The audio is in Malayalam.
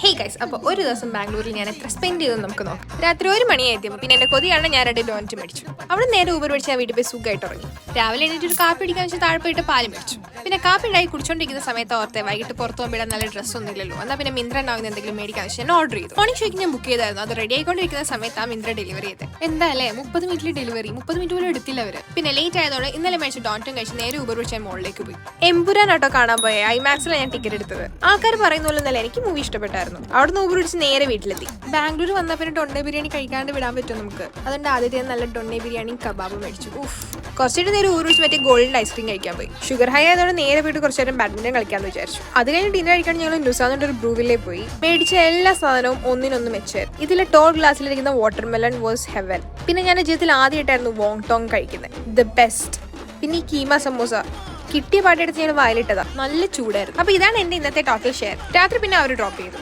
ഹേയ് ഗൈസ്, അപ്പോൾ ഒരു ദിവസം ബാംഗ്ലൂരിൽ ഞാൻ എത്ര സ്പെൻഡ് ചെയ്തെന്ന് നമുക്ക് നോക്കാം. രാത്രി 1 മണിയായിരുന്നു. പിന്നെ എൻ്റെ കൊതിയാണ് ഞാൻ 2 ഡോനറ്റ് മേടിച്ചു. അവിടെ നേരെ ഊബർ മേടിച്ച് ഞാൻ വീട്ടിൽ പോയി സുഖമായിട്ട് ഉറങ്ങി. രാവിലെ എണീറ്റ് ഒരു കാപ്പി അടിക്കാൻ വെച്ച് താഴെ പോയിട്ട് പാല് മേടിച്ചു. പിന്നെ കാപ്പി ഉണ്ടായി കുടിച്ചോണ്ടിരിക്കുന്ന സമയത്ത് ഓർത്തെ വൈകിട്ട് പുറത്ത് പോകുമ്പോൾ നല്ല ഡ്രസ്സ് ഒന്നും ഇല്ലല്ലോ, എന്നാൽ പിന്നെ മിന്ത്ര ഉണ്ടാകുന്ന എന്തെങ്കിലും മേടിക്കാൻ വെച്ച് ഞാൻ ഓർഡർ ചെയ്തു. മോർണിംഗ് ഷേക്ക് ഞാൻ ബുക്ക് ചെയ്തായിരുന്നു. അത് റെഡി ആയിക്കൊണ്ടിരിക്കുന്ന സമയത്ത് ആ മിന്ത്ര ഡെലിവറി ചെയ്തത്. എന്തായാലേ 30 മിനിറ്റിൽ ഡെലിവറി, 30 മിനിറ്റ് പോലും എടുത്തില്ല അവര്. പിന്നെ ലേറ്റ് ആയതോടെ ഇന്നലെ മേടിച്ച് ഡോനറ്റും കഴിച്ച് നേരെ ഊബർ വിളിച്ച് ഞാൻ മോളിലേക്ക് പോയി. എംപുരാൻ ഓട്ടോ കാണാൻ പോയ ഐമാക്സിലാണ് ഞാൻ ടിക്കറ്റ് എടുത്തത്. ആൾക്കാർ പറയുന്ന പോലെ നല്ല എനിക്ക് മൂവി ഇഷ്ടപ്പെട്ടായിരുന്നു. അവിടെ നിന്ന് ഊബർ വിളിച്ച് നേരെ വീട്ടിലെത്തി. ബാംഗ്ലൂർ വന്നാൽ പിന്നെ ഡൊണ്ണെ ബിരിയാണി കഴിക്കാണ്ട് വിടാൻ പറ്റും നമുക്ക്. അതുകൊണ്ട് ആദ്യത്തെ നല്ല ഡൊണ്ണെ ബിരിയാണിയും കബാബും മേടിച്ചു. കുറച്ചിട്ട് നേരെ ഊർ വിളിച്ച് മറ്റേ ഗോൾഡൻ ഐസ്ക്രീം കഴിക്കാൻ പോയി. ഷുഗർ ഹൈ ആയതോടെ നേരെ പോയിട്ട് കുറച്ച് നേരം ബാഡ്മിന്റൺ കളിക്കാമെന്ന് വിചാരിച്ചു. അത് കഴിഞ്ഞ് ഡിന്നർ കഴിക്കാൻ ഞങ്ങൾ നുസാന്നിട്ട് ഒരു ബ്രൂവിലേക്ക് പോയി. മേടിച്ച എല്ലാ സാധനവും ഒന്നിനൊന്ന് മെച്ചായിരുന്നു. ഇതിലെ ടോൾ ഗ്ലാസ്സിലിരിക്കുന്ന വാട്ടർമെലൺ വാസ് ഹെവൻ. പിന്നെ ഞാൻ ജീവിതത്തിൽ ആദ്യമായിട്ടായിരുന്നു വോങ് ടോങ് കഴിക്കുന്നത്. The best. പിന്നെ ഈ കീമ സമോസ കിട്ടിയ പാട്ടെടുത്ത് ഞാൻ വായിലിട്ടതാ. നല്ല ചൂടായിരുന്നു. അപ്പൊ ഇതാണ് എന്റെ ഇന്നത്തെ ടോട്ടൽ ഷെയർ. രാത്രി പിന്നെ അവർ ഡ്രോപ്പ് ചെയ്തു.